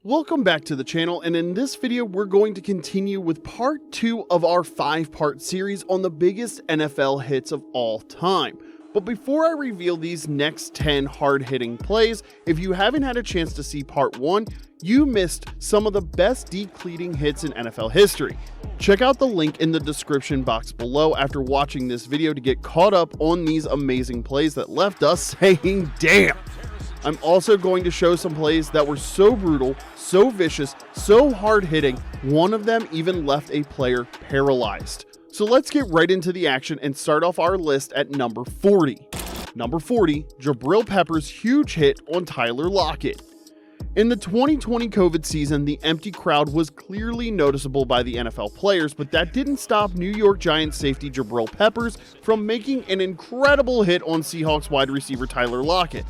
Welcome back to the channel, and in this video we're going to continue with part 2 of our 5-part series on the biggest NFL hits of all time. But before I reveal these next 10 hard-hitting plays, if you haven't had a chance to see part 1, you missed some of the best deep-cleating hits in NFL history. Check out the link in the description box below after watching this video to get caught up on these amazing plays that left us saying damn. I'm also going to show some plays that were so brutal, so vicious, so hard-hitting, one of them even left a player paralyzed. So let's get right into the action and start off our list at number 40. Number 40, Jabrill Peppers' huge hit on Tyler Lockett. In the 2020 COVID season, the empty crowd was clearly noticeable by the NFL players, but that didn't stop New York Giants safety Jabrill Peppers from making an incredible hit on Seahawks wide receiver Tyler Lockett.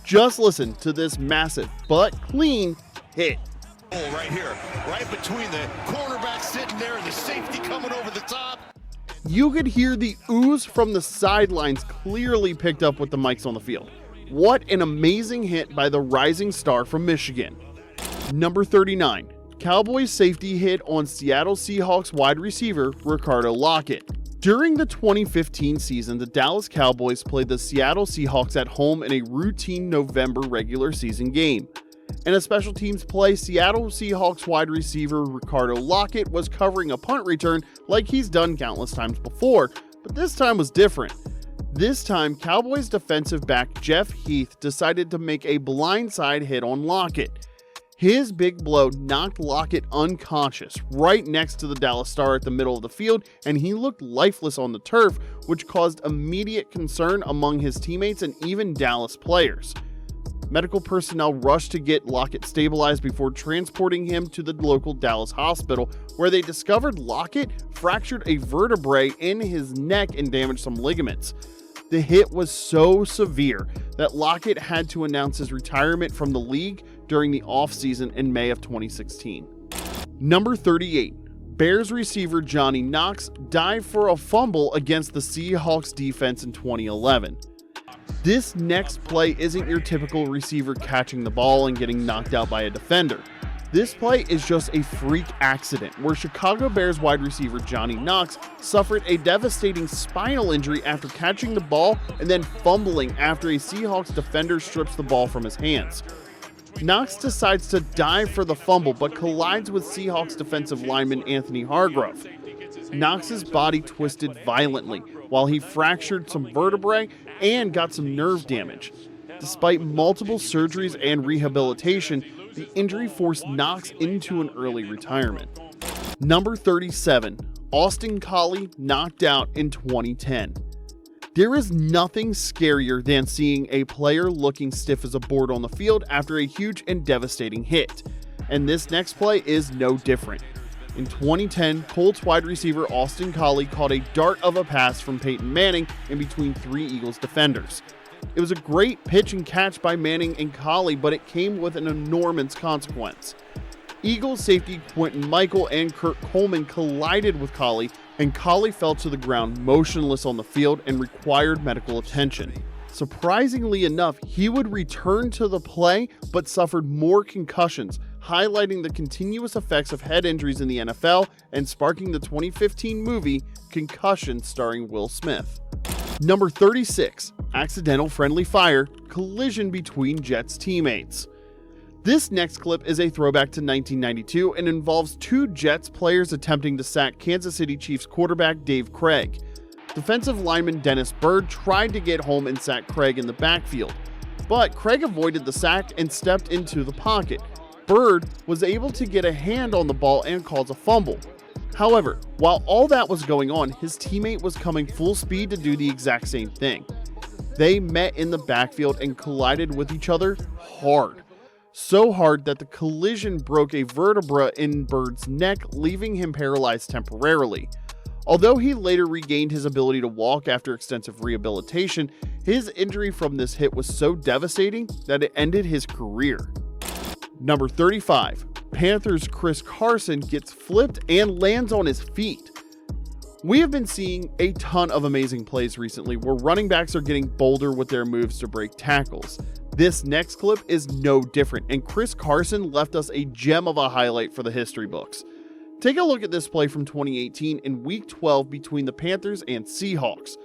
Just listen to this massive but clean hit. Right here, right between the cornerback sitting there and the safety coming over the top. You could hear the ooze from the sidelines clearly picked up with the mics on the field. What an amazing hit by the rising star from Michigan. Number 39, Cowboys safety hit on Seattle Seahawks wide receiver Ricardo Lockette. During the 2015 season, the Dallas Cowboys played the Seattle Seahawks at home in a routine November regular season game. In a special teams play, Seattle Seahawks wide receiver Ricardo Lockette was covering a punt return like he's done countless times before, but this time was different. This time, Cowboys defensive back Heath decided to make a blindside hit on Lockette. His big blow knocked Lockett unconscious right next to the Dallas star at the middle of the field, and he looked lifeless on the turf, which caused immediate concern among his teammates and even Dallas players. Medical personnel rushed to get Lockett stabilized before transporting him to the local Dallas hospital, where they discovered Lockett fractured a vertebrae in his neck and damaged some ligaments. The hit was so severe that Lockett had to announce his retirement from the league during the offseason in May of 2016. Number 38, Bears receiver Knox dived for a fumble against the Seahawks defense in 2011. This next play isn't your typical receiver catching the ball and getting knocked out by a defender. This play is just a freak accident where Chicago Bears wide receiver Knox suffered a devastating spinal injury after catching the ball and then fumbling after a Seahawks defender strips the ball from his hands. Knox decides to dive for the fumble but collides with Seahawks defensive lineman Anthony Hargrove. Knox's body twisted violently while he fractured some vertebrae and got some nerve damage. Despite multiple surgeries and rehabilitation, the injury forced Knox into an early retirement. Number 37, Collie knocked out in 2010. There is nothing scarier than seeing a player looking stiff as a board on the field after a huge and devastating hit, and this next play is no different. In 2010, Colts wide receiver Collie caught a dart of a pass from Peyton Manning in between 3 Eagles defenders. It was a great pitch and catch by Manning and Collie, but it came with an enormous consequence. Eagles safety Quentin Michael and Kurt Coleman collided with Collie, and Collie fell to the ground motionless on the field and required medical attention. Surprisingly enough, he would return to the play but suffered more concussions, highlighting the continuous effects of head injuries in the NFL and sparking the 2015 movie Concussion starring Will Smith. Number 36, accidental friendly fire, collision between Jets teammates. This next clip is a throwback to 1992 and involves 2 Jets players attempting to sack Kansas City Chiefs quarterback Dave Krieg. Defensive lineman Dennis Byrd tried to get home and sack Krieg in the backfield, but Krieg avoided the sack and stepped into the pocket. Byrd was able to get a hand on the ball and cause a fumble. However, while all that was going on, his teammate was coming full speed to do the exact same thing. They met in the backfield and collided with each other hard. So hard that the collision broke a vertebra in Byrd's neck, leaving him paralyzed temporarily. Although he later regained his ability to walk after extensive rehabilitation, his injury from this hit was so devastating that it ended his career. Number 35, Panthers' Carson gets flipped and lands on his feet. We have been seeing a ton of amazing plays recently where running backs are getting bolder with their moves to break tackles. This next clip is no different, and Chris Carson left us a gem of a highlight for the history books. Take a look at this play from 2018 in Week 12 between the Panthers and Seahawks.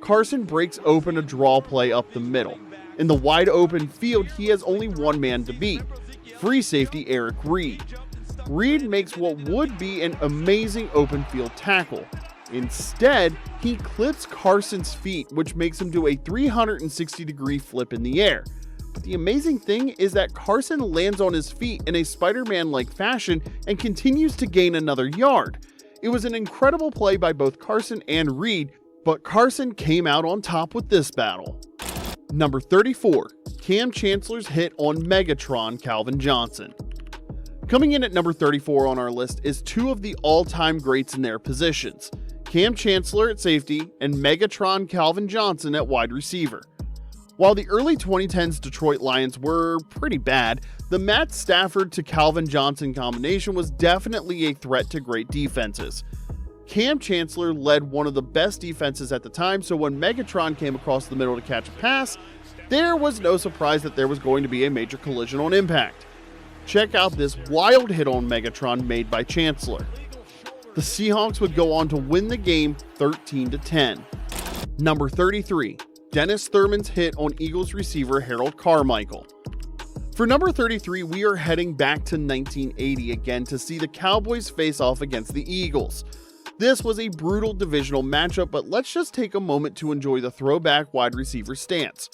Carson breaks open a draw play up the middle. In the wide open field, he has only one man to beat, free safety Eric Reed. Reed makes what would be an amazing open field tackle. Instead, he clips Carson's feet, which makes him do a 360-degree flip in the air. But the amazing thing is that Carson lands on his feet in a Spider-Man-like fashion and continues to gain another yard. It was an incredible play by both Carson and Reed, but Carson came out on top with this battle. Number 34, Cam Chancellor's hit on Megatron Calvin Johnson. Coming in at number 34 on our list is two of the all-time greats in their positions, Cam Chancellor at safety and Megatron Calvin Johnson at wide receiver. While the early 2010s Detroit Lions were pretty bad, the Matt Stafford to Calvin Johnson combination was definitely a threat to great defenses. Cam Chancellor led one of the best defenses at the time, so when Megatron came across the middle to catch a pass, there was no surprise that there was going to be a major collision on impact. Check out this wild hit on Megatron made by Chancellor. The Seahawks would go on to win the game 13-10. Number 33, Dennis Thurman's hit on Eagles receiver Harold Carmichael. For number 33, we are heading back to 1980 again to see the Cowboys face off against the Eagles. This was a brutal divisional matchup, but let's just take a moment to enjoy the throwback wide receiver stance.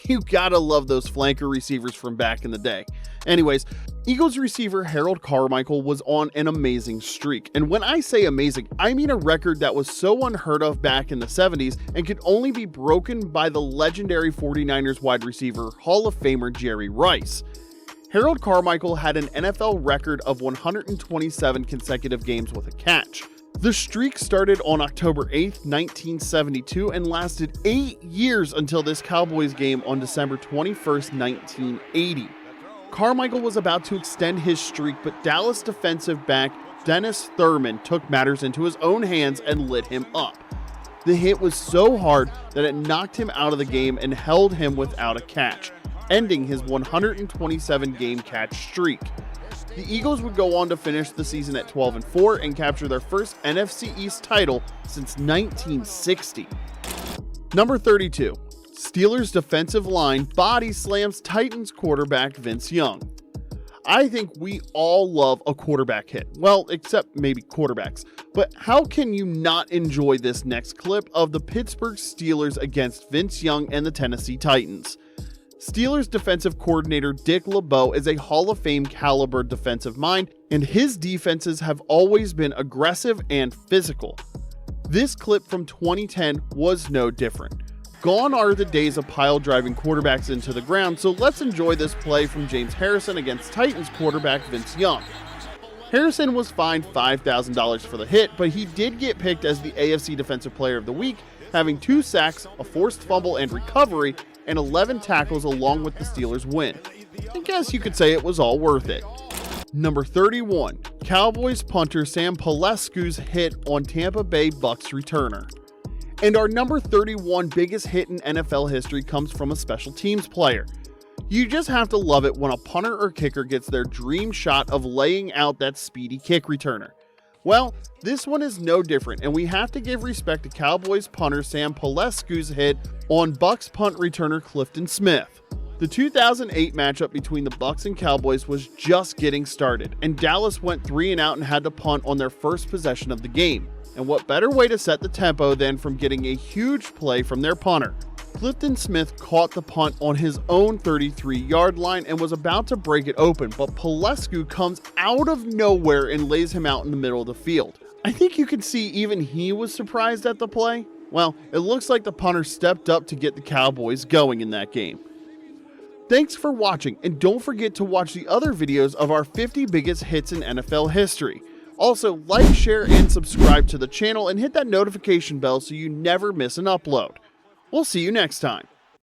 You gotta love those flanker receivers from back in the day. Anyways, Eagles receiver Harold Carmichael was on an amazing streak. And when I say amazing, I mean a record that was so unheard of back in the 70s and could only be broken by the legendary 49ers wide receiver Hall of Famer Jerry Rice. Harold Carmichael had an NFL record of 127 consecutive games with a catch. The streak started on October 8, 1972 and lasted 8 years until this Cowboys game on December 21, 1980. Carmichael was about to extend his streak, but Dallas defensive back Dennis Thurman took matters into his own hands and lit him up. The hit was so hard that it knocked him out of the game and held him without a catch, ending his 127 game catch streak. The Eagles would go on to finish the season at 12-4 and capture their first NFC East title since 1960. Number 32, Steelers defensive line body slams Titans quarterback Vince Young. I think we all love a quarterback hit. Well, except maybe quarterbacks. But how can you not enjoy this next clip of the Pittsburgh Steelers against Vince Young and the Tennessee Titans? Steelers defensive coordinator Dick LeBeau is a Hall of Fame caliber defensive mind, and his defenses have always been aggressive and physical. This clip from 2010 was no different. Gone are the days of pile driving quarterbacks into the ground, so let's enjoy this play from James Harrison against Titans quarterback Vince Young. Harrison was fined $5,000 for the hit, but he did get picked as the AFC Defensive Player of the Week, having 2 sacks, a forced fumble and recovery, and 11 tackles along with the Steelers' win. I guess you could say it was all worth it. Number 31, Cowboys punter Sam Pue's hit on Tampa Bay Bucks returner. And our number 31 biggest hit in NFL history comes from a special teams player. You just have to love it when a punter or kicker gets their dream shot of laying out that speedy kick returner. Well, this one is no different, and we have to give respect to Cowboys punter Sam Pue hit on Bucks punt returner Clifton Smith. The 2008 matchup between the Bucks and Cowboys was just getting started, and Dallas went 3 and out and had to punt on their first possession of the game. And what better way to set the tempo than from getting a huge play from their punter? Clifton Smith caught the punt on his own 33-yard line and was about to break it open, but Pue comes out of nowhere and lays him out in the middle of the field. I think you can see even he was surprised at the play. Well, it looks like the punter stepped up to get the Cowboys going in that game. Thanks for watching, and don't forget to watch the other videos of our 50 biggest hits in NFL history. Also, like, share, and subscribe to the channel and hit that notification bell so you never miss an upload. We'll see you next time.